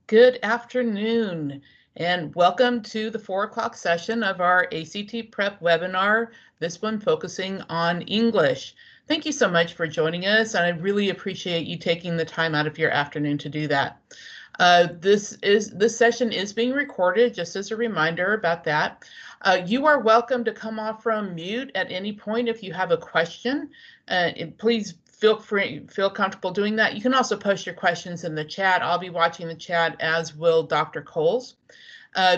Good afternoon, and welcome to the 4 o'clock session of our ACT Prep webinar, this one focusing on English. Thank you so much for joining us, and I really appreciate you taking the time out of your afternoon to do that. This session is being recorded, just as a reminder about that. You are welcome to come off from mute at any point if you have a question. Please feel comfortable doing that. You can also post your questions in the chat. I'll be watching the chat, as will Dr. Coles.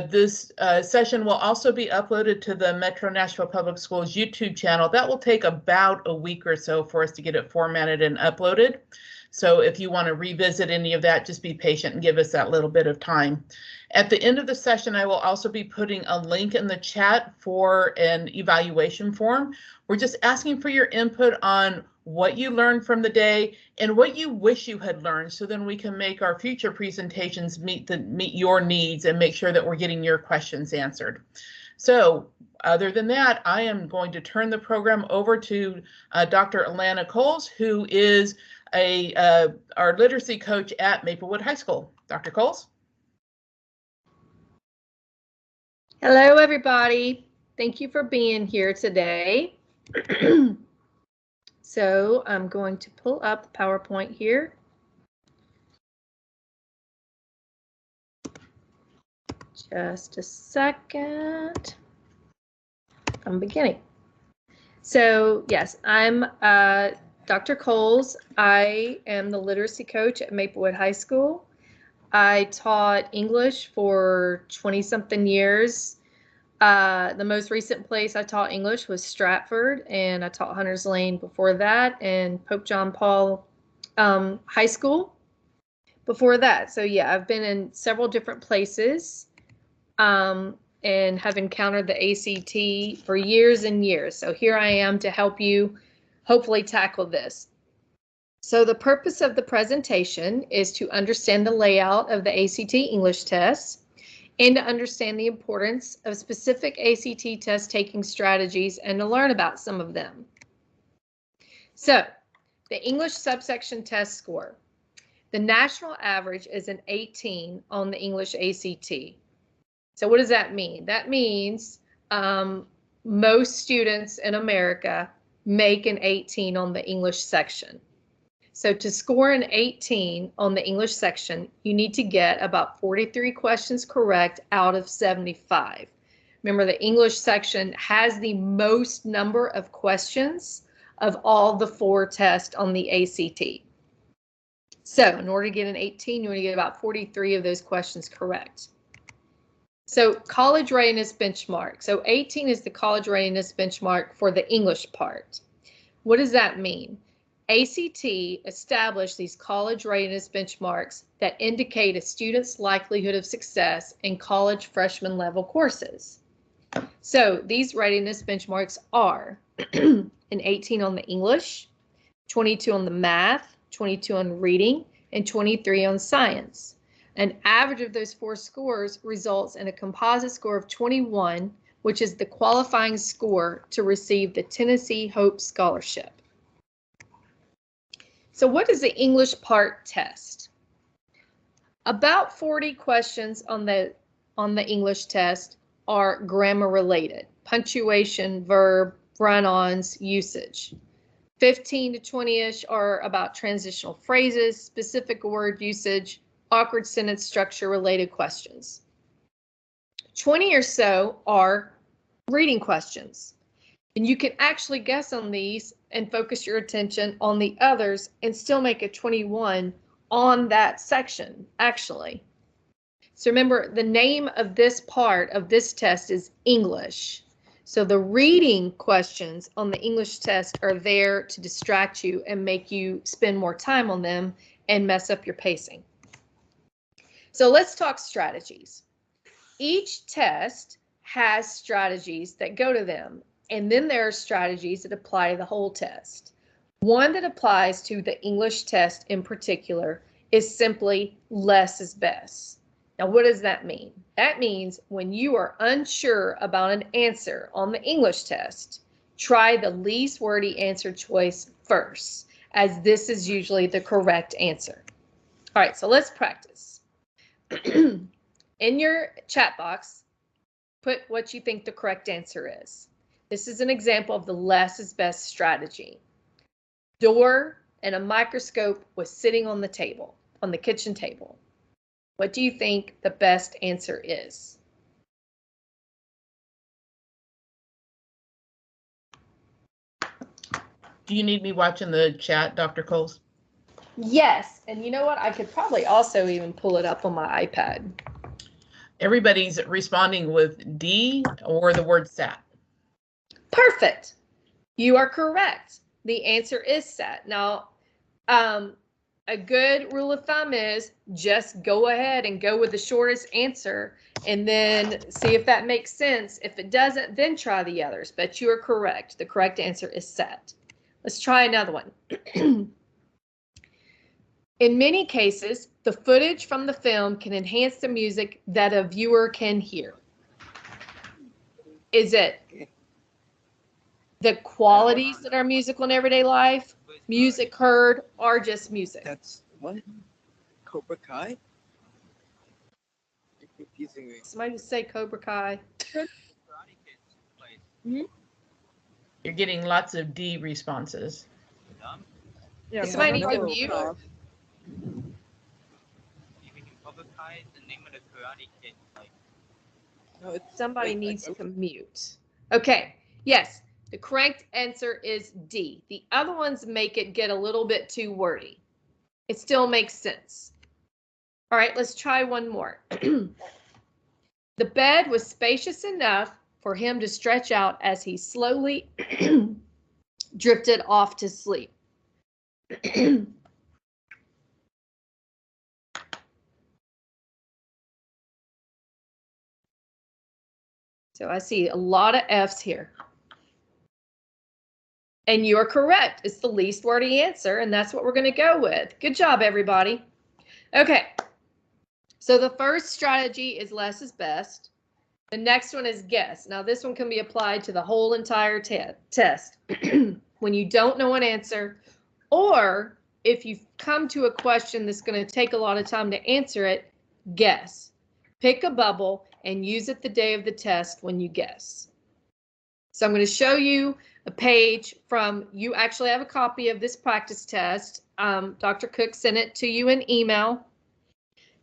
This session will also be uploaded to the Metro Nashville Public Schools YouTube channel. That will take about a week or so for us to get it formatted and uploaded. So if you want to revisit any of that, just be patient and give us that little bit of time. At the end of the session, I will also be putting a link in the chat for an evaluation form. We're just asking for your input on what you learned from the day and what you wish you had learned, so then we can make our future presentations meet your needs and make sure that we're getting your questions answered. So other than that, I am going to turn the program over to Dr. Alana Coles, who is our literacy coach at Maplewood High School. Dr. Coles? Hello, everybody. Thank you for being here today. So I'm going to pull up the PowerPoint here. Just a second. I'm beginning. So yes, I'm Dr. Coles. I am the literacy coach at Maplewood High School. I taught English for 20-something years. The most recent place I taught English was Stratford, and I taught Hunters Lane before that, and Pope John Paul High School before that. So yeah, I've been in several different places and have encountered the ACT for years and years. So here I am to help you hopefully tackle this. So the purpose of the presentation is to understand the layout of the ACT English test and to understand the importance of specific ACT test taking strategies and to learn about some of them. So the English subsection test score. The national average is an 18 on the English ACT. So what does that mean? That means most students in America make an 18 on the English section. So to score an 18 on the English section, you need to get about 43 questions correct out of 75. Remember, the English section has the most number of questions of all the 4 tests on the ACT. So in order to get an 18, you want to get about 43 of those questions correct. So college readiness benchmark. So 18 is the college readiness benchmark for the English part. What does that mean? ACT established these college readiness benchmarks that indicate a student's likelihood of success in college freshman level courses. So these readiness benchmarks are an 18 on the English, 22 on the math, 22 on reading, and 23 on science. An average of those 4 scores results in a composite score of 21, which is the qualifying score to receive the Tennessee Hope Scholarship. So what is the English part test? About 40 questions on the English test are grammar related, punctuation, verb, run-ons, usage. 15 to 20-ish are about transitional phrases, specific word usage, awkward sentence structure related questions. 20 or so are reading questions. And you can actually guess on these and focus your attention on the others and still make a 21 on that section, actually. So remember, the name of this part of this test is English. So the reading questions on the English test are there to distract you and make you spend more time on them and mess up your pacing. So let's talk strategies. Each test has strategies that go to them. And then there are strategies that apply to the whole test. One that applies to the English test in particular is simply less is best. Now, what does that mean? That means when you are unsure about an answer on the English test, try the least wordy answer choice first, as this is usually the correct answer. All right, so let's practice. in your chat box, put what you think the correct answer is. This is an example of the less is best strategy. Door and a microscope was sitting on the table, on the kitchen table. What do you think the best answer is? Do you need me watching the chat, Dr. Coles? Yes, and you know what? I could probably also even pull it up on my iPad. Everybody's responding with D or the word sat. Perfect. You are correct. The answer is sat. Now, a good rule of thumb is just go ahead and go with the shortest answer and then see if that makes sense. If it doesn't, then try the others, but you are correct. The correct answer is sat. Let's try another one. In many cases, the footage from the film can enhance the music that a viewer can hear. Is it the qualities that are musical in everyday life, music heard, or just music? That's what? Cobra Kai? You're confusing me. Somebody just say Cobra Kai. You're getting lots of D responses. Yeah, somebody need to no, mute. No, it's Somebody like, needs like, to mute. Okay, yes, the correct answer is D. The other ones make it get a little bit too wordy. It still makes sense. All right, let's try one more. The bed was spacious enough for him to stretch out as he slowly drifted off to sleep. So I see a lot of F's here. And you're correct. It's the least wordy answer, and that's what we're going to go with. Good job, everybody. Okay. So the first strategy is less is best. The next one is guess. Now, this one can be applied to the whole entire test. When you don't know an answer, or if you come to a question that's going to take a lot of time to answer it, guess. Pick a bubble and use it the day of the test when you guess. So I'm going to show you a page from, you actually have a copy of this practice test. Dr. Cook sent it to you in email.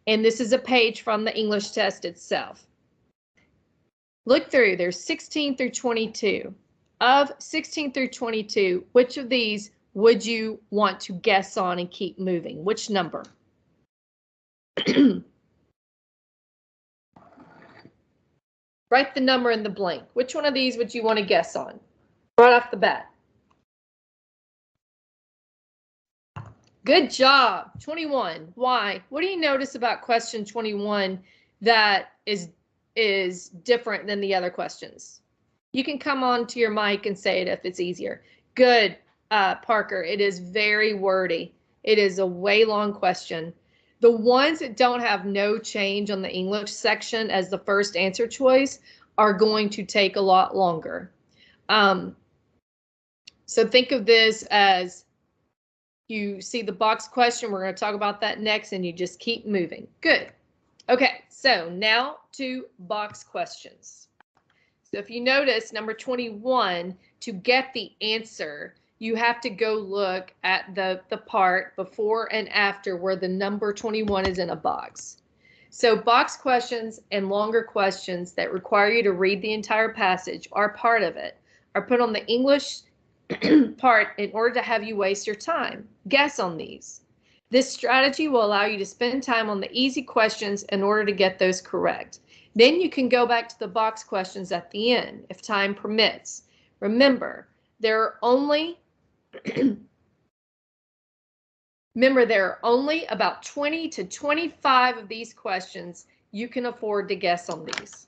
And this is a page from the English test itself. Look through, there's 16 through 22. Of 16 through 22, which of these would you want to guess on and keep moving? Which number? Write the number in the blank. Which one of these would you want to guess on? Right off the bat. Good job. 21. Why? What do you notice about question 21 that is different than the other questions? You can come on to your mic and say it if it's easier. Good, Parker. It is very wordy. It is a way long question. The ones that don't have no change on the English section as the first answer choice are going to take a lot longer. So think of this as you see the box question. We're going to talk about that next, and you just keep moving. Good. Okay, so now to box questions. So if you notice number 21, to get the answer, you have to go look at the part before and after where the number 21 is in a box. So box questions and longer questions that require you to read the entire passage are part of it, are put on the English part in order to have you waste your time. Guess on these. This strategy will allow you to spend time on the easy questions in order to get those correct. Then you can go back to the box questions at the end if time permits. Remember, there are only about 20 to 25 of these questions you can afford to guess on these.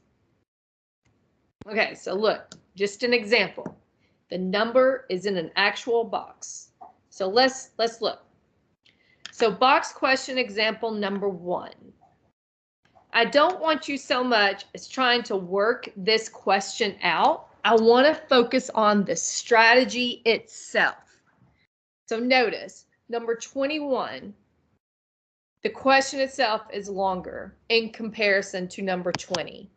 Okay, so look, just an example. The number is in an actual box. So let's look. So box question example number 1. I don't want you so much as trying to work this question out. I want to focus on the strategy itself. So notice number 21. the question itself is longer in comparison to number 20.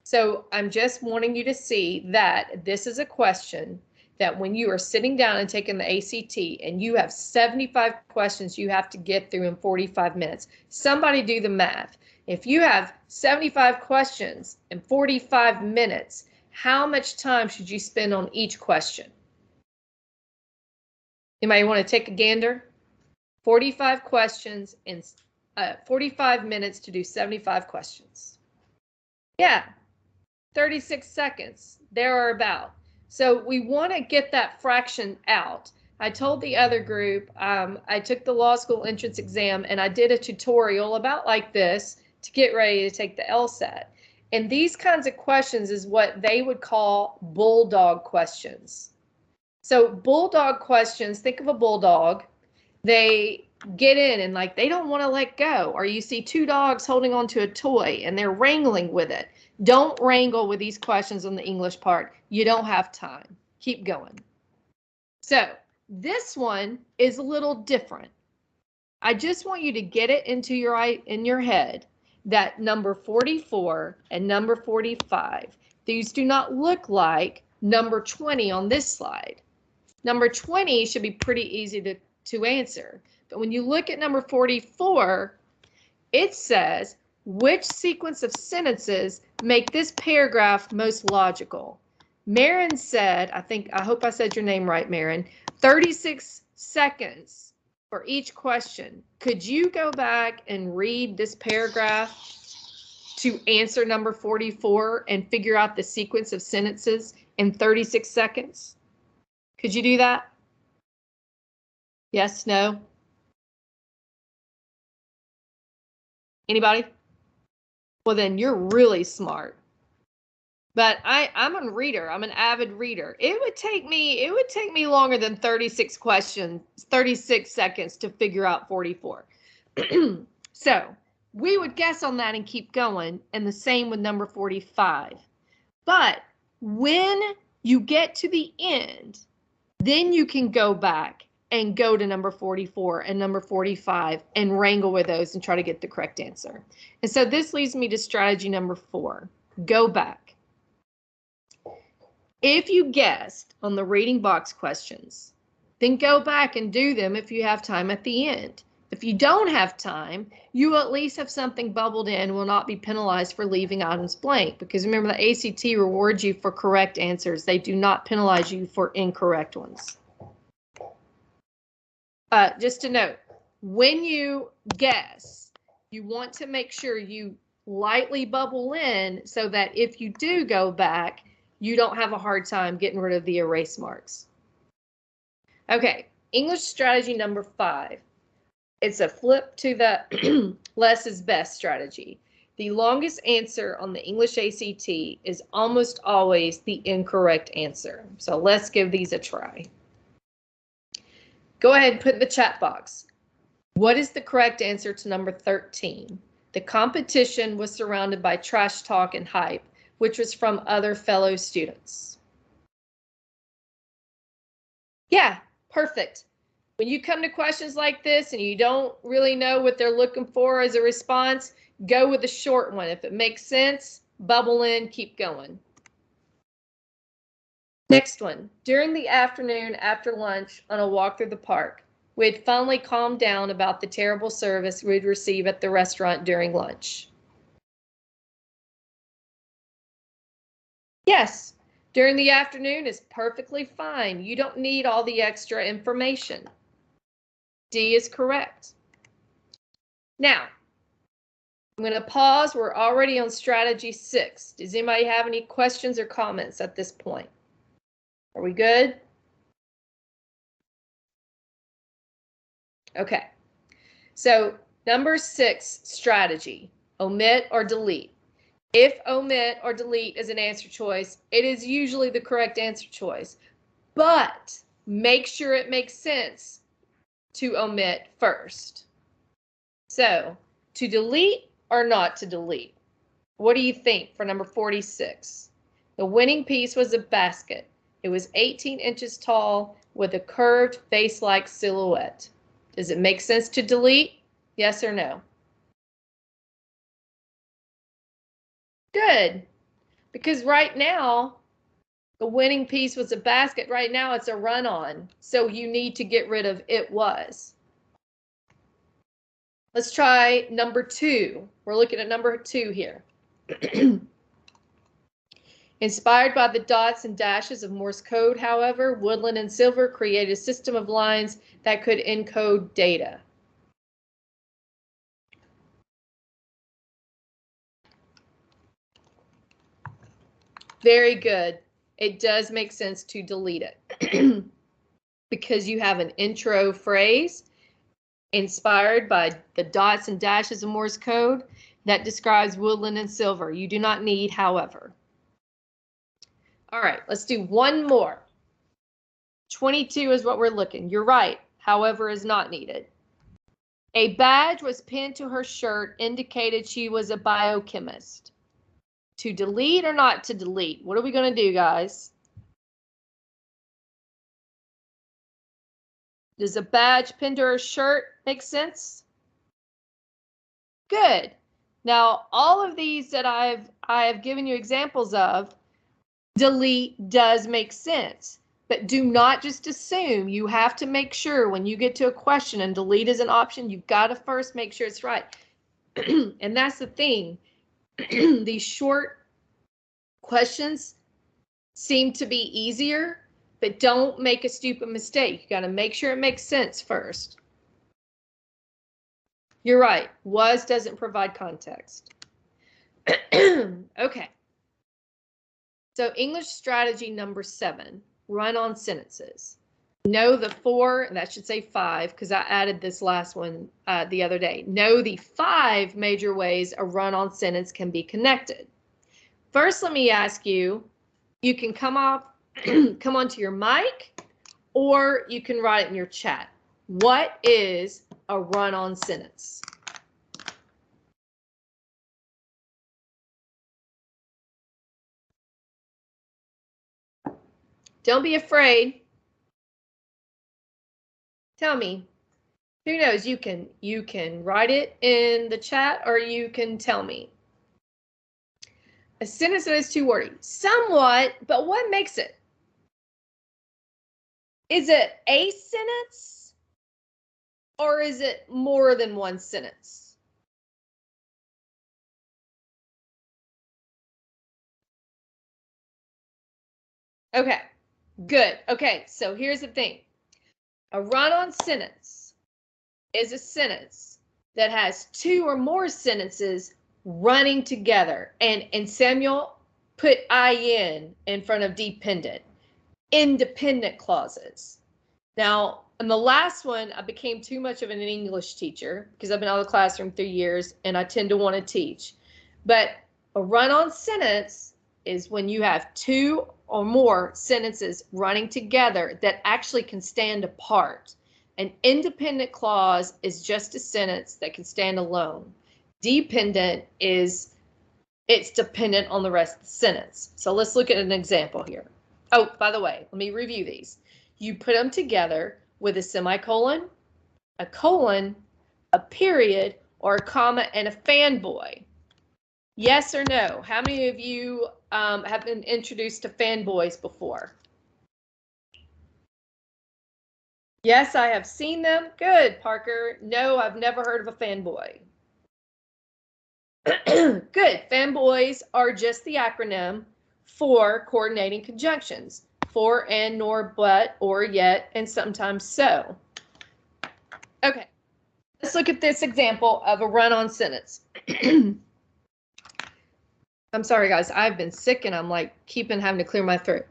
So I'm just wanting you to see that this is a question that when you are sitting down and taking the ACT and you have 75 questions you have to get through in 45 minutes, somebody do the math. If you have 75 questions in 45 minutes, how much time should you spend on each question? Anybody want to take a gander? 45 questions in 45 minutes to do 75 questions. Yeah, 36 seconds, there or about. So we want to get that fraction out. I told the other group, I took the law school entrance exam and I did a tutorial about like this to get ready to take the LSAT. And these kinds of questions is what they would call bulldog questions. So bulldog questions, think of a bulldog. They get in and like they don't want to let go. Or you see two dogs holding onto a toy and they're wrangling with it. Don't wrangle with these questions on the English part. You don't have time. Keep going. So this one is a little different. I just want you to get it into your head that number 44 and number 45, these do not look like number 20 on this slide. Number 20 should be pretty easy to answer. But when you look at number 44, it says, which sequence of sentences make this paragraph most logical? Marin said, I hope I said your name right, Marin, 36 seconds for each question. Could you go back and read this paragraph to answer number 44 and figure out the sequence of sentences in 36 seconds? Could you do that? Yes, no? Anybody? Well, then you're really smart. But I'm a reader. I'm an avid reader. It would take me longer than 36 seconds to figure out 44. So we would guess on that and keep going, and the same with number 45. But when you get to the end, then you can go back and go to number 44 and number 45 and wrangle with those and try to get the correct answer. And so this leads me to strategy number 4. Go back. If you guessed on the reading box questions, then go back and do them if you have time at the end. If you don't have time, you will at least have something bubbled in and will not be penalized for leaving items blank. Because remember, the ACT rewards you for correct answers. They do not penalize you for incorrect ones. Just to note, when you guess, you want to make sure you lightly bubble in so that if you do go back, you don't have a hard time getting rid of the erase marks. Okay, English strategy number 5. It's a flip to the less is best strategy. The longest answer on the English ACT is almost always the incorrect answer. So let's give these a try. Go ahead and put in the chat box. What is the correct answer to number 13? The competition was surrounded by trash talk and hype, which was from other fellow students. Yeah, perfect. When you come to questions like this and you don't really know what they're looking for as a response, go with the short one. If it makes sense, bubble in, keep going. Next one. During the afternoon after lunch on a walk through the park, we had finally calmed down about the terrible service we'd receive at the restaurant during lunch. Yes, during the afternoon is perfectly fine. You don't need all the extra information. D is correct. Now, I'm going to pause. We're already on strategy 6. Does anybody have any questions or comments at this point? Are we good? Okay. So number 6 strategy, omit or delete. If omit or delete is an answer choice, it is usually the correct answer choice, but make sure it makes sense to omit first. So to delete or not to delete? What do you think for number 46? The winning piece was a basket. It was 18 inches tall with a curved face-like silhouette. Does it make sense to delete? Yes or no? Good. Because right now, the winning piece was a basket. Right now, it's a run-on. So you need to get rid of it was. Let's try number 2. We're looking at number 2 here. Inspired by the dots and dashes of Morse code, however, Woodland and Silver created a system of lines that could encode data. Very good. It does make sense to delete it because you have an intro phrase inspired by the dots and dashes of Morse code that describes Woodland and Silver. You do not need however. All right, let's do one more. 22 is what we're looking. You're right. However is not needed. A badge was pinned to her shirt, indicated she was a biochemist. To delete or not to delete? What are we going to do, guys? Does a badge pinned to her shirt make sense? Good. Now, all of these that I have given you examples of, delete does make sense. But do not just assume. You have to make sure when you get to a question and delete is an option, you've got to first make sure it's right. And that's the thing. These short questions seem to be easier, but don't make a stupid mistake. You got to make sure it makes sense first. You're right. Was doesn't provide context. Okay. So English strategy number 7, run-on sentences. Know the 4, and that should say 5, because I added this last one the other day. Know the 5 major ways a run-on sentence can be connected. First, let me ask you, you can come onto your mic, or you can write it in your chat. What is a run-on sentence? Don't be afraid. Tell me. Who knows? You can write it in the chat or you can tell me. A sentence that is too wordy. Somewhat, but what makes it? Is it a sentence or is it more than one sentence? Okay, good. Okay, so here's the thing. A run-on sentence is a sentence that has 2 or more sentences running together. And Samuel put in front of dependent. Independent clauses. Now, in the last one, I became too much of an English teacher because I've been out of the classroom 3 years and I tend to want to teach. But a run-on sentence is when you have 2 or more sentences running together that actually can stand apart. An independent clause is just a sentence that can stand alone. Dependent is, it's dependent on the rest of the sentence. So let's look at an example here. Oh, by the way, let me review these. You put them together with a semicolon, a colon, a period, or a comma, and a fanboy. Yes or no? How many of you have been introduced to fanboys before? Yes, I have seen them. Good, Parker. No, I've never heard of a fanboy. Good. Fanboys are just the acronym for coordinating conjunctions. For, and, nor, but, or, yet, and sometimes so. Okay. Let's look at this example of a run-on sentence. I'm sorry, guys. I've been sick and I'm like having to clear my throat.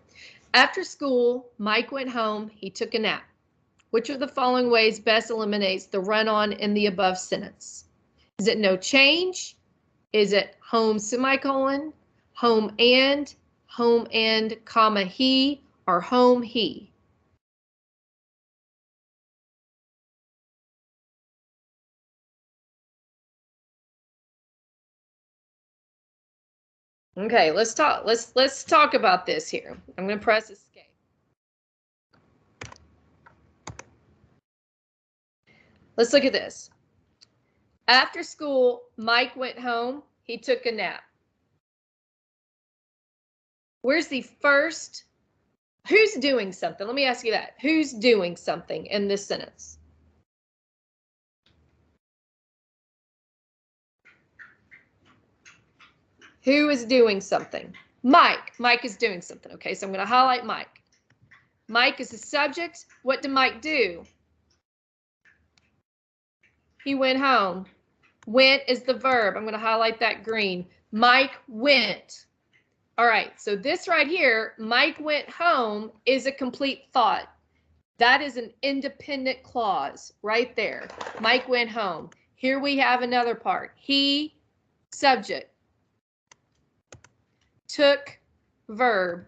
After school, Mike went home. He took a nap. Which of the following ways best eliminates the run-on in the above sentence? Is it no change? Is it home semicolon, home and, comma, he, or home, he? Okay, let's talk about this here. I'm going to press escape. Let's look at this. After school, Mike went home. He took a nap. Where's the first? Who's doing something? Let me ask you that. Who's doing something in this sentence? Who is doing something? Mike. Mike is doing something. Okay, so I'm going to highlight Mike. Mike is the subject. What did Mike do? He went home. Went is the verb. I'm going to highlight that green. Mike went. All right, so this right here, Mike went home, is a complete thought. That is an independent clause right there. Mike went home. Here we have another part. He, subject. Took, verb.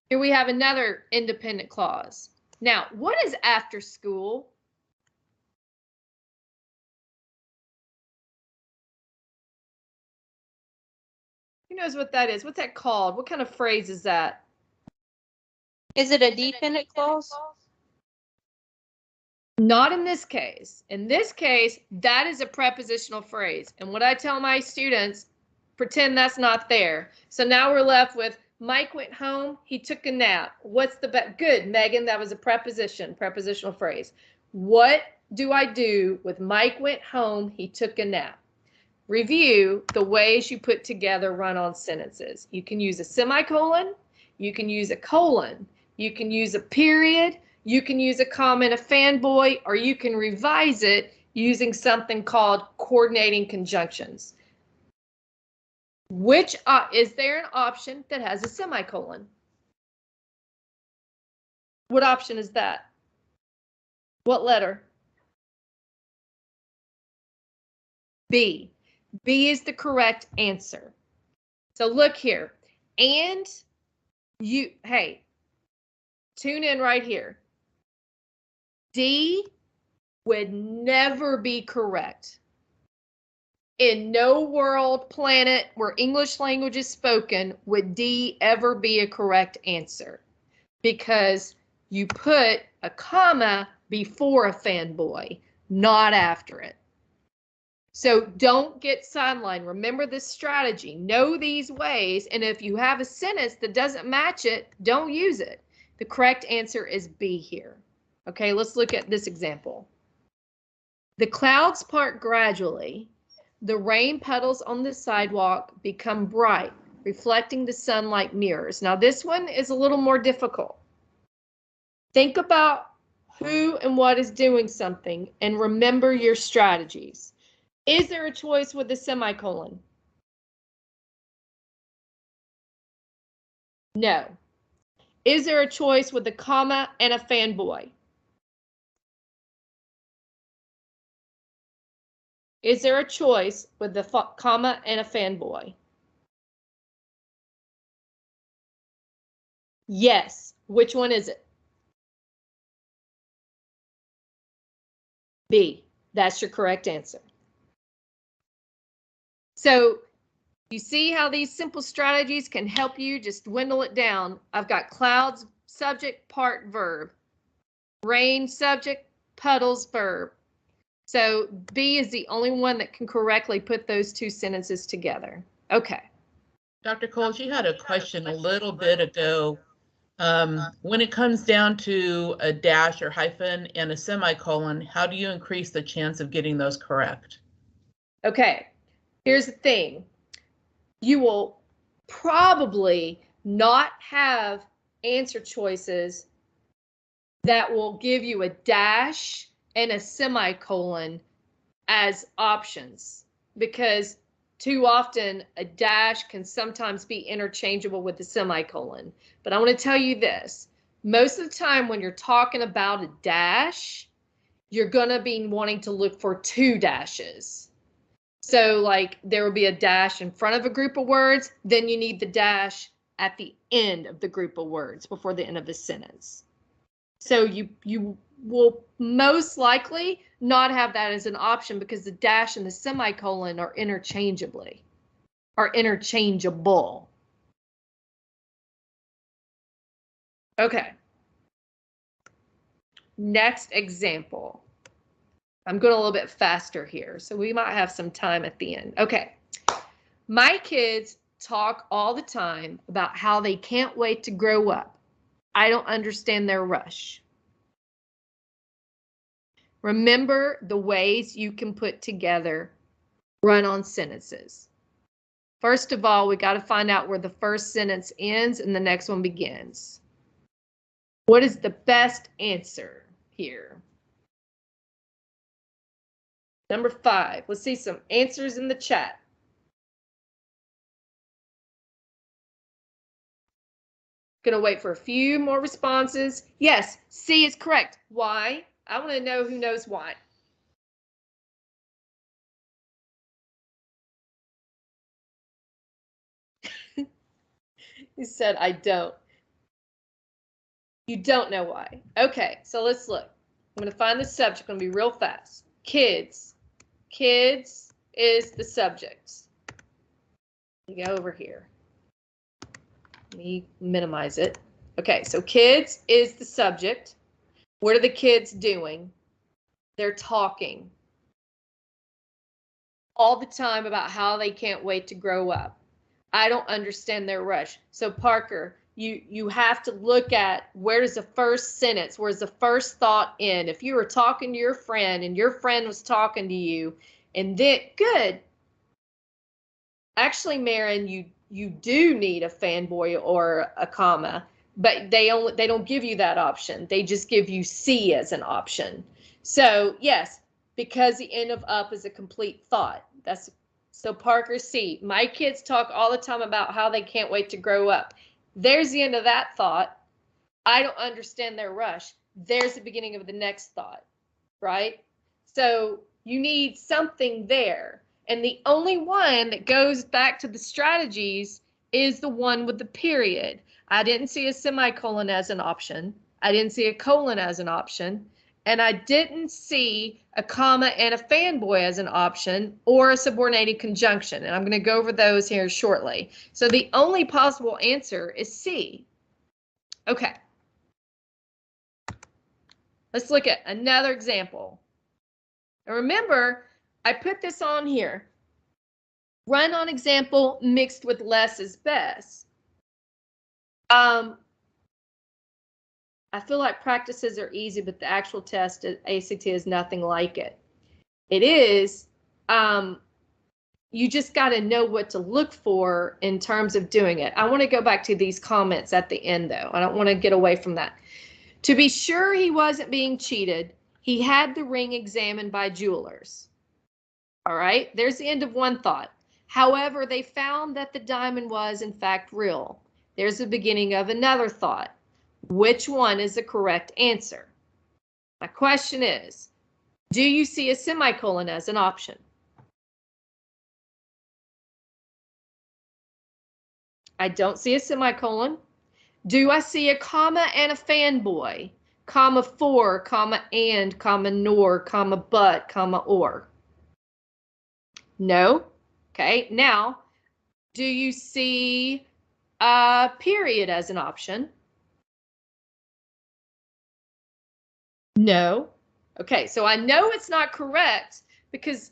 Here we have another independent clause. Now, what is after school? Who knows what that is? What's that called? What kind of phrase is that? Is it a dependent clause? Not in this case. In this case, that is a prepositional phrase. And what I tell my students, pretend that's not there. So now we're left with Mike went home, he took a nap. What's the good, Megan, that was a preposition, prepositional phrase. What do I do with Mike went home, he took a nap? Review the ways you put together run-on sentences. You can use a semicolon, you can use a colon, you can use a period, you can use a comma and a fanboy, or you can revise it using something called coordinating conjunctions. Which is there an option that has a semicolon? What option is that? What letter? B. B is the correct answer. So look here. And you, hey, tune in right here. D would never be correct. In no world, planet where English language is spoken would D ever be a correct answer, because you put a comma before a fanboy, not after it. So don't get sidelined. Remember this strategy. Know these ways, and if you have a sentence that doesn't match it, don't use it. The correct answer is B here. Okay, let's look at this example. The clouds part gradually. The rain puddles on the sidewalk become bright, reflecting the sun like mirrors. Now this one is a little more difficult. Think about who and what is doing something and remember your strategies. Is there a choice with a semicolon? No. Is there a choice with a comma and a fanboy? Is there a choice with the comma and a fanboy? Yes. Which one is it? B. That's your correct answer. So you see how these simple strategies can help you just dwindle it down. I've got clouds, subject, part, verb. Rain, subject, puddles, verb. So B is the only one that can correctly put those two sentences together. Okay. Dr. Coles, you had a question a little bit ago. When it comes down to a dash or hyphen and a semicolon, how do you increase the chance of getting those correct? Okay, here's the thing. You will probably not have answer choices that will give you a dash and a semicolon as options, because too often a dash can sometimes be interchangeable with the semicolon. But I want to tell you this, most of the time when you're talking about a dash, you're going to be wanting to look for two dashes. So like there will be a dash in front of a group of words, then you need the dash at the end of the group of words before the end of the sentence. So you will most likely not have that as an option because the dash and the semicolon are interchangeable. Okay. Next example. I'm going a little bit faster here, so we might have some time at the end. Okay. My kids talk all the time about how they can't wait to grow up. I don't understand their rush. Remember the ways you can put together run-on sentences. First of all, we got to find out where the first sentence ends and the next one begins. What is the best answer here? Number 5. Let's see some answers in the chat. Gonna wait for a few more responses. Yes, C is correct. Why? I want to know who knows why. You said, I don't. You don't know why. Okay, so let's look. I'm going to find the subject. I'm going to be real fast. Kids. Kids is the subject. Let me go over here. Let me minimize it. Okay, so kids is the subject. What are the kids doing? They're talking all the time about how they can't wait to grow up. I don't understand their rush. So Parker, you have to look at where does the first sentence, where's the first thought end? If you were talking to your friend and your friend was talking to you, and then good. Actually, Marin, you do need a fanboy or a comma, but they don't give you that option. They just give you C as an option. So yes, because the end of up is a complete thought. That's so Parker C. My kids talk all the time about how they can't wait to grow up. There's the end of that thought. I don't understand their rush. There's the beginning of the next thought, right? So you need something there. And the only one that goes back to the strategies is the one with the period. I didn't see a semicolon as an option. I didn't see a colon as an option. And I didn't see a comma and a fanboy as an option or a subordinating conjunction. And I'm going to go over those here shortly. So the only possible answer is C. Okay. Let's look at another example. And remember, I put this on here. Run-on example mixed with less is best. I feel like practices are easy, but the actual test at ACT is nothing like it. It is, you just got to know what to look for in terms of doing it. I want to go back to these comments at the end, though. I don't want to get away from that. To be sure he wasn't being cheated, he had the ring examined by jewelers. All right, there's the end of one thought. However, they found that the diamond was, in fact, real. There's the beginning of another thought. Which one is the correct answer? My question is, do you see a semicolon as an option? I don't see a semicolon. Do I see a comma and a fanboy? Comma for, comma and, comma nor, comma but, comma or? No. Okay, now, do you see a period as an option? No. Okay, so I know it's not correct because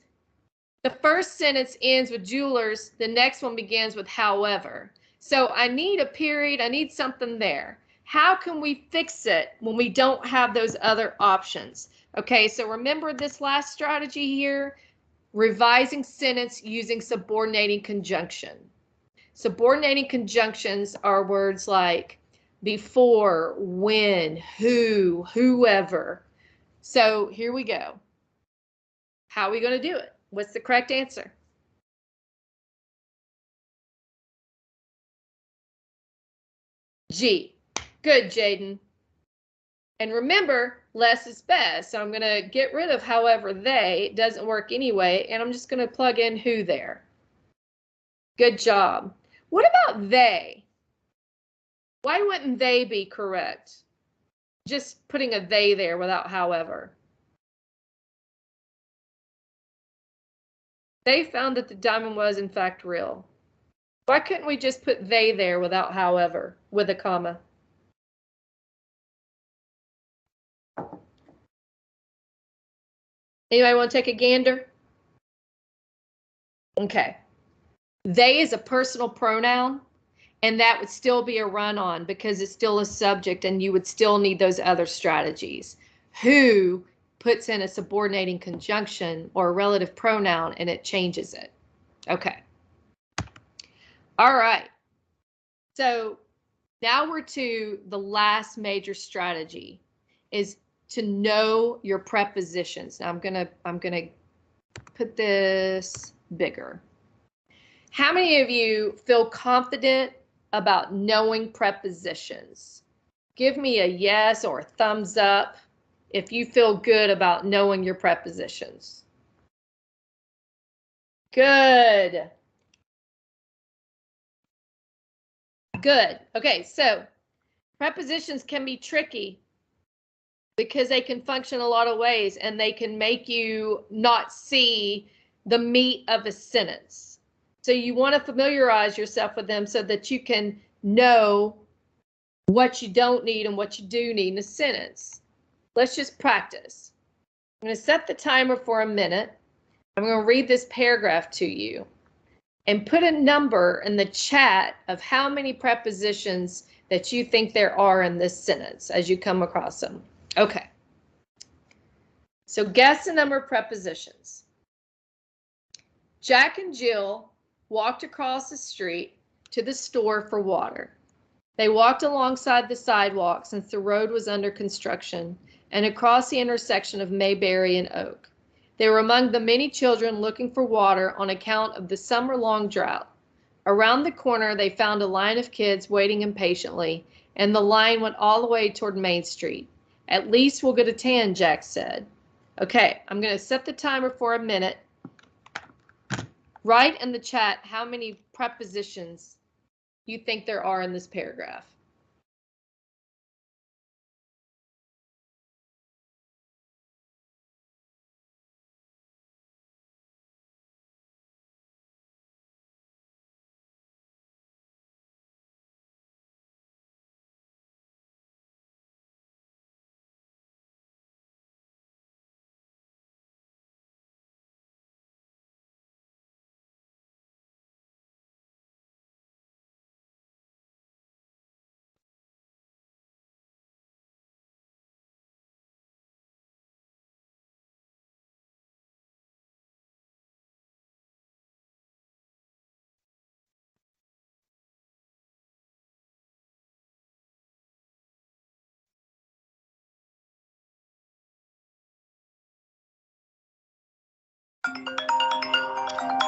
the first sentence ends with jewelers, the next one begins with however. So I need a period, I need something there. How can we fix it when we don't have those other options? Okay, so remember this last strategy here, revising sentence using subordinating conjunction. Subordinating conjunctions are words like before, when, who, whoever. So here we go. How are we going to do it? What's the correct answer? G. Good, Jaden. And remember, less is best. So I'm going to get rid of however they. It doesn't work anyway. And I'm just going to plug in who there. Good job. What about they? Why wouldn't they be correct? Just putting a they there without however. They found that the diamond was in fact real. Why couldn't we just put they there without however, with a comma? Anybody want to take a gander? Okay. They is a personal pronoun, and that would still be a run-on because it's still a subject and you would still need those other strategies. Who puts in a subordinating conjunction or a relative pronoun and it changes it. Okay. All right. So now we're to the last major strategy is to know your prepositions. Now I'm gonna put this bigger. How many of you feel confident about knowing prepositions? Give me a yes or a thumbs up if you feel good about knowing your prepositions. Good. Good. Okay, so prepositions can be tricky because they can function a lot of ways and they can make you not see the meat of a sentence. So you want to familiarize yourself with them so that you can know what you don't need and what you do need in a sentence. Let's just practice. I'm going to set the timer for a minute. I'm going to read this paragraph to you and put a number in the chat of how many prepositions that you think there are in this sentence as you come across them. Okay. So guess the number of prepositions. Jack and Jill walked across the street to the store for water. They walked alongside the sidewalk since the road was under construction and across the intersection of Mayberry and Oak. They were among the many children looking for water on account of the summer-long drought. Around the corner, they found a line of kids waiting impatiently, and the line went all the way toward Main Street. At least we'll get a tan, Jack said. Okay, I'm going to set the timer for a minute. Write in the chat how many prepositions you think there are in this paragraph.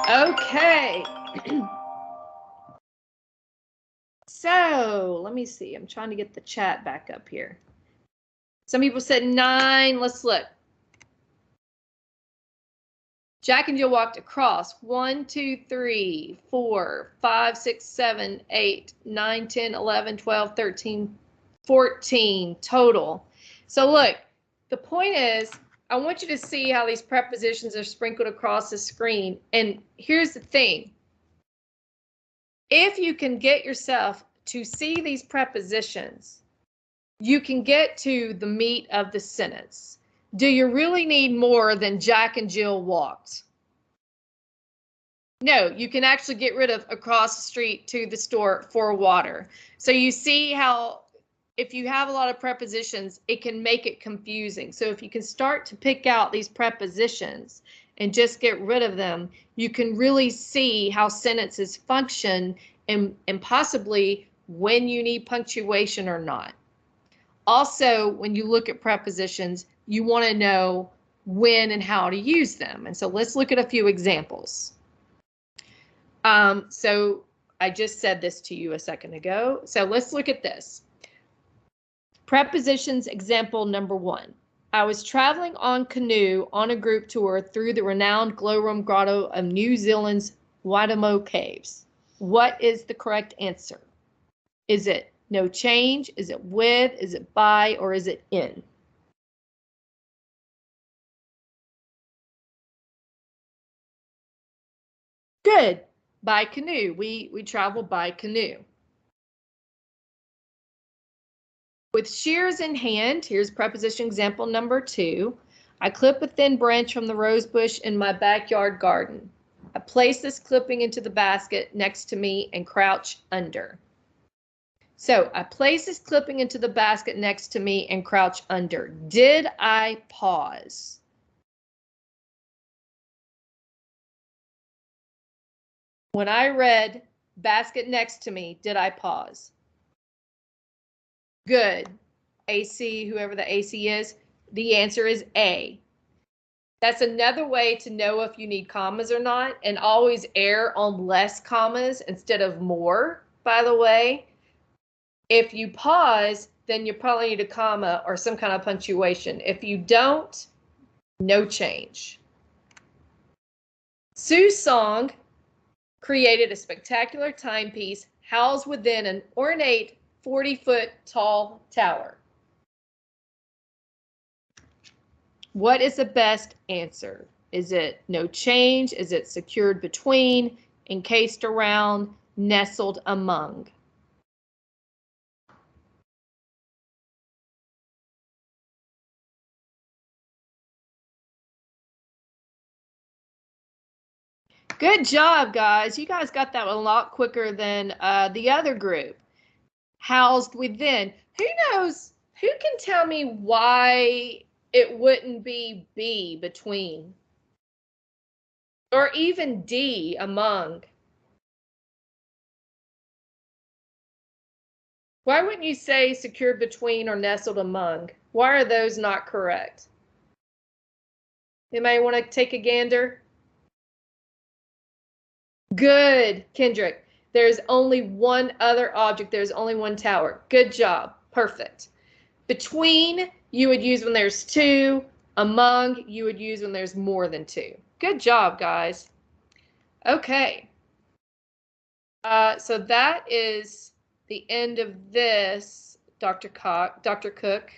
Okay. So let me see. I'm trying to get the chat back up here. Some people said 9. Let's look. Jack and Jill walked across 1, 2, 3, 4, 5, 6, 7, 8, 9, 10, 11, 12, 13, 14 total. So look, the point is, I want you to see how these prepositions are sprinkled across the screen. And here's the thing. If you can get yourself to see these prepositions, you can get to the meat of the sentence. Do you really need more than Jack and Jill walked? No, you can actually get rid of across the street to the store for water. So you see how if you have a lot of prepositions, it can make it confusing. So if you can start to pick out these prepositions and just get rid of them, you can really see how sentences function and possibly when you need punctuation or not. Also, when you look at prepositions, you want to know when and how to use them. And so let's look at a few examples. So I just said this to you a second ago. So let's look at this. Prepositions example number 1. I was traveling on canoe on a group tour through the renowned glowworm grotto of New Zealand's Waitomo Caves. What is the correct answer? Is it no change? Is it with? Is it by? Or is it in? Good. By canoe. We travel by canoe. With shears in hand, here's preposition example number 2. I clip a thin branch from the rose bush in my backyard garden. I place this clipping into the basket next to me and crouch under. So I place this clipping into the basket next to me and crouch under. Did I pause? When I read basket next to me, did I pause? Good. AC, whoever the AC is, the answer is A. That's another way to know if you need commas or not, and always err on less commas instead of more, by the way. If you pause, then you probably need a comma or some kind of punctuation. If you don't, no change. Sue's song created a spectacular timepiece housed within an ornate 40-foot tall tower. What is the best answer? Is it no change? Is it secured between, encased around, nestled among? Good job, guys. You guys got that one a lot quicker than the other group. Housed within. Who knows? Who can tell me why it wouldn't be B, between? Or even D, among? Why wouldn't you say secured between or nestled among? Why are those not correct? Anybody want to take a gander? Good, Kendrick. There's only one other object. There's only one tower. Good job. Perfect. Between, you would use when there's two. Among, you would use when there's more than two. Good job, guys. Okay. So that is the end of this, Dr. Cook.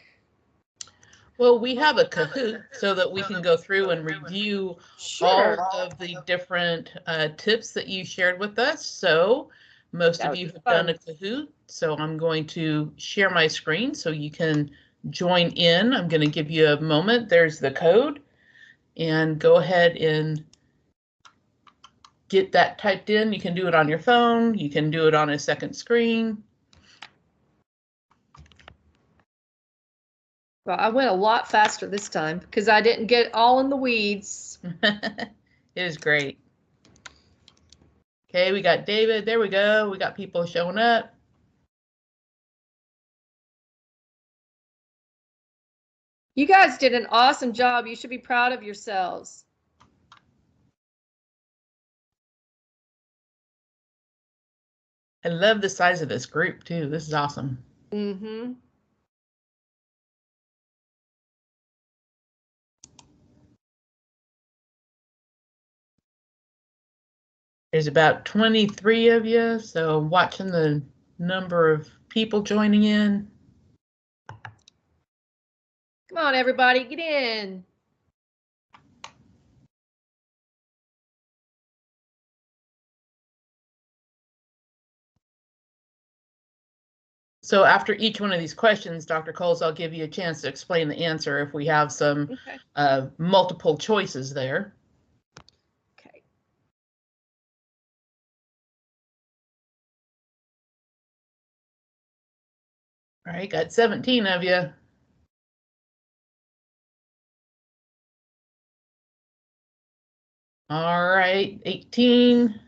Well, we have a Kahoot so that we can go through and review all of the different tips that you shared with us. So most of you have done a Kahoot. So I'm going to share my screen so you can join in. I'm going to give you a moment. There's the code. And go ahead and get that typed in. You can do it on your phone. You can do it on a second screen. Well, I went a lot faster this time because I didn't get all in the weeds. It is great. Okay, we got David. There we go. We got people showing up. You guys did an awesome job. You should be proud of yourselves. I love the size of this group too. This is awesome. Mm-hmm. There's about 23 of you, so watching the number of people joining in. Come on, everybody, get in. So after each one of these questions, Dr. Coles, I'll give you a chance to explain the answer if we have some multiple choices there. Okay. All right, got 17 of you. All right, 18.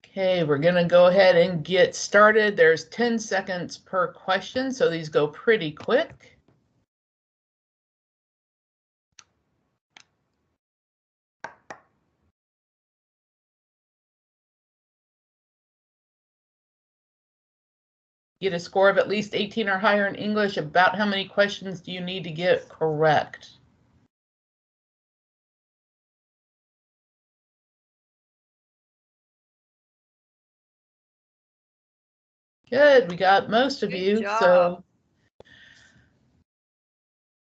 Okay, we're going to go ahead and get started. There's 10 seconds per question, so these go pretty quick. Get a score of at least 18 or higher in English. About how many questions do you need to get correct? Good, we got most of you. So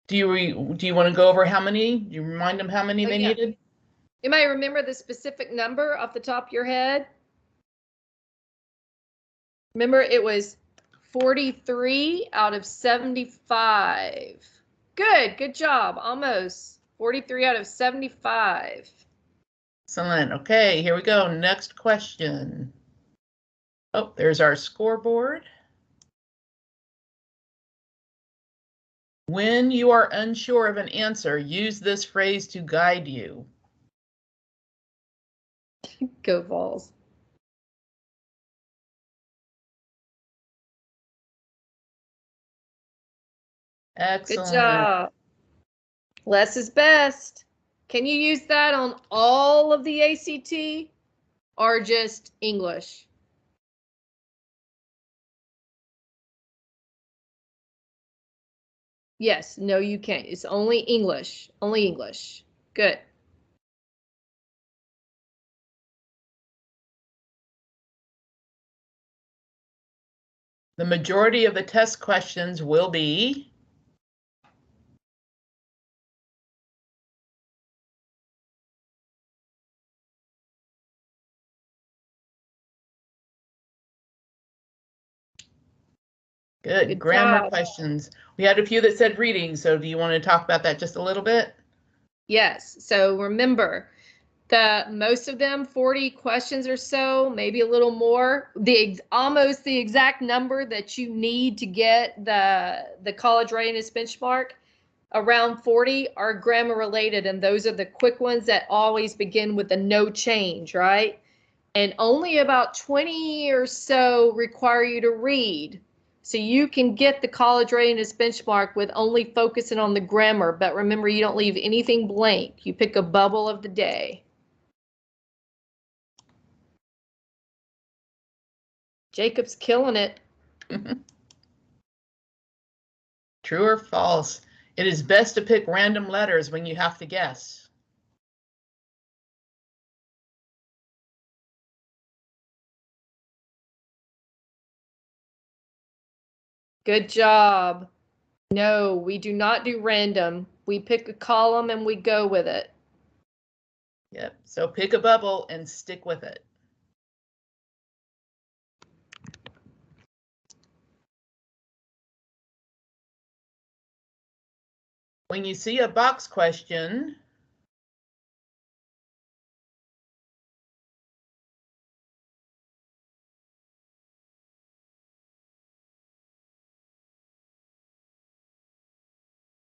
do you want to go over how many? Do you remind them how many they needed? You might remember the specific number off the top of your head. Remember, it was 43 out of 75. Good job. Almost 43 out of 75. Excellent. Okay, here we go. Next question. Oh, there's our scoreboard. When you are unsure of an answer, use this phrase to guide you. Go Vols. Excellent. Good job. Less is best. Can you use that on all of the ACT or just English? Yes, no, you can't. It's only English. Only English. Good. The majority of the test questions will be good grammar questions. We had a few that said reading, so do you want to talk about that just a little bit? Yes. So remember, most of them, 40 questions or so, maybe a little more, almost the exact number that you need to get the college readiness benchmark, around 40 are grammar related, and those are the quick ones that always begin with a no change, right? And only about 20 or so require you to read. So you can get the college readiness benchmark with only focusing on the grammar, but remember, you don't leave anything blank. You pick a bubble of the day. Jacob's killing it. True or false? It is best to pick random letters when you have to guess. Good job. No, we do not do random. We pick a column and we go with it. Yep, so pick a bubble and stick with it. When you see a box question,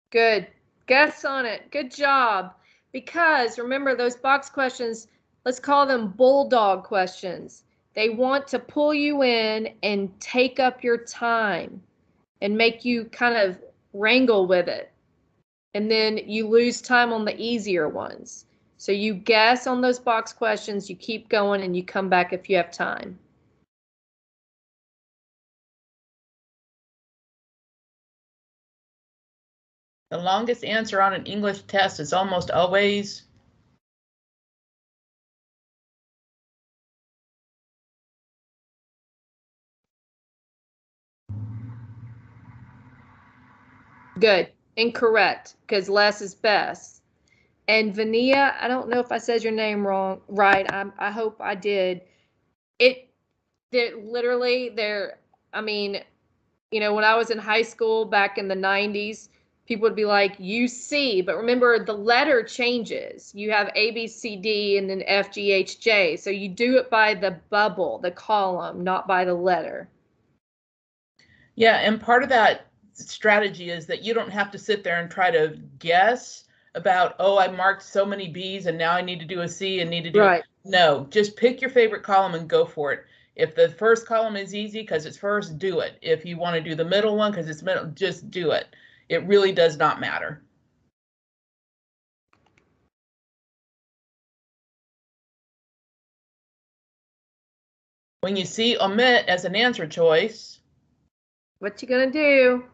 Good. Guess on it. Good job. Because remember, those box questions, let's call them bulldog questions. They want to pull you in and take up your time and make you kind of wrangle with it. And then you lose time on the easier ones. So you guess on those box questions, you keep going, and you come back if you have time. the longest answer on an English test is almost always Good. Incorrect, because less is best. And Vania, I don't know if I said your name wrong, right? I hope I did. Literally, I mean, you know, when I was in high school back in the 90s, people would be like, UC, but remember the letter changes. You have A, B, C, D, and then F, G, H, J. So you do it by the bubble, the column, not by the letter. Yeah, and part of that strategy is that you don't have to sit there and try to guess about, oh, I marked so many B's and now I need to do a C and need to do Right. No, just pick your favorite column and go for it. If the first column is easy because it's first, do it. If you want to do the middle one because it's middle, just do it. It really does not matter. When you see omit as an answer choice, what you gonna do?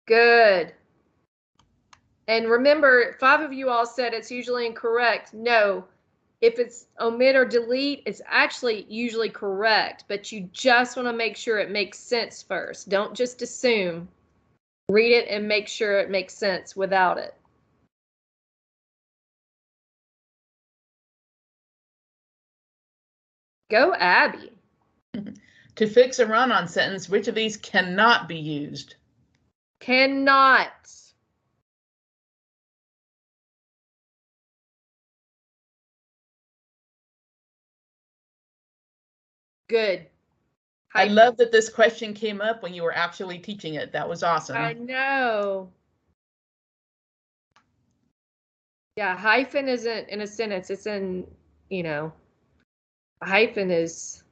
Good. And remember, 5 of you all said it's usually incorrect. No, if it's omit or delete, it's actually usually correct, but you just want to make sure it makes sense first. Don't just assume. Read it and make sure it makes sense without it. Go, Abby. To fix a run-on sentence, which of these cannot be used? Cannot. Good. I love that this question came up when you were actually teaching it. That was awesome. I know. Yeah, hyphen isn't in a sentence. It's in, a hyphen is,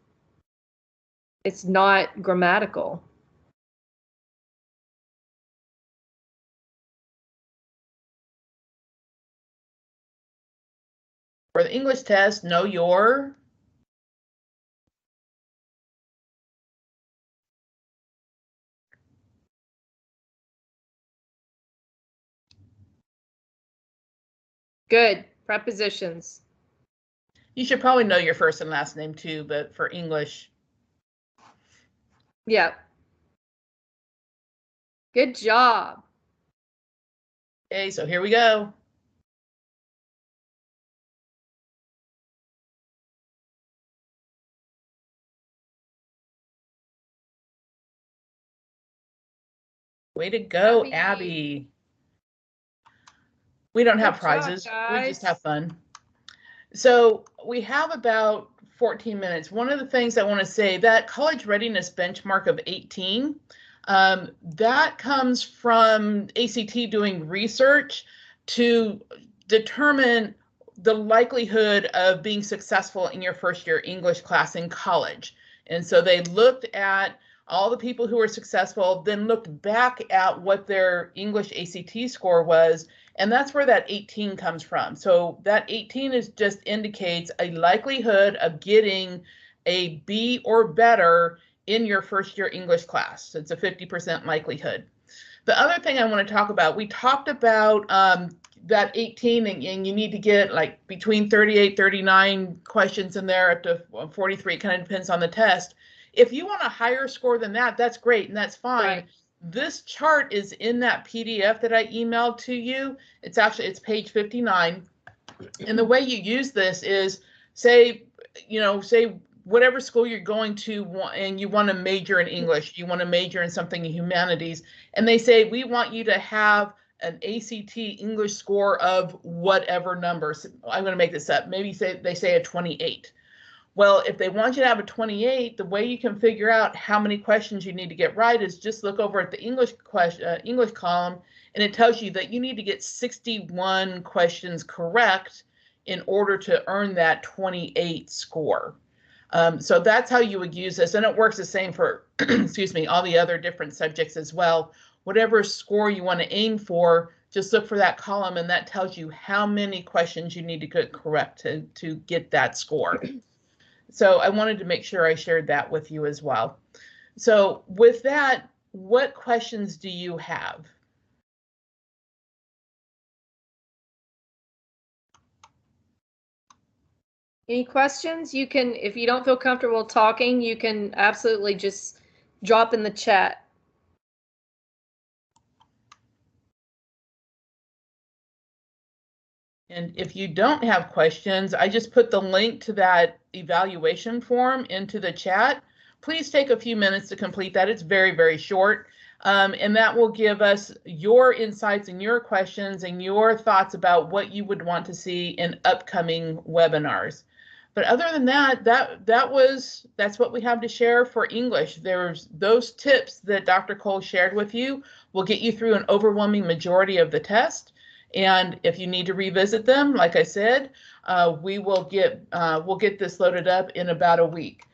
it's not grammatical. For the English test, know your Good. Prepositions. You should probably know your first and last name too, but for English. Yeah. Good job. Okay, so here we go. Way to go, Abby. We don't have prizes. We just have fun. So we have about 14 minutes. One of the things I want to say, that college readiness benchmark of 18, that comes from ACT doing research to determine the likelihood of being successful in your first year English class in college. And so they looked at all the people who were successful, then looked back at what their English ACT score was, and that's where that 18 comes from. So that 18 is just indicates a likelihood of getting a B or better in your first year English class. It's a 50% likelihood. The other thing I want to talk about, we talked about that 18 and you need to get like between 38, 39 questions in there up to 43. It kind of depends on the test. If you want a higher score than that, that's great and that's fine. Right. This chart is in that PDF that I emailed to you. It's page 59. And the way you use this is say whatever school you're going to and you want to major in English, you want to major in something in humanities, and they say, we want you to have an ACT English score of whatever numbers. I'm going to make this up. Maybe they say a 28. Well, if they want you to have a 28, the way you can figure out how many questions you need to get right is just look over at the English column, and it tells you that you need to get 61 questions correct in order to earn that 28 score. So that's how you would use this, and it works the same for, excuse me, all the other different subjects as well. Whatever score you want to aim for, just look for that column, and that tells you how many questions you need to get correct to get that score. So I wanted to make sure I shared that with you as well. So with that, what questions do you have? Any questions? You can, if you don't feel comfortable talking, you can absolutely just drop in the chat. And if you don't have questions, I just put the link to that evaluation form into the chat. Please take a few minutes to complete that. It's very, very short. And that will give us your insights and your questions and your thoughts about what you would want to see in upcoming webinars. But other than that, that's what we have to share for English. There's those tips that Dr. Cole shared with you will get you through an overwhelming majority of the test. And if you need to revisit them, like I said, we'll get this loaded up in about a week.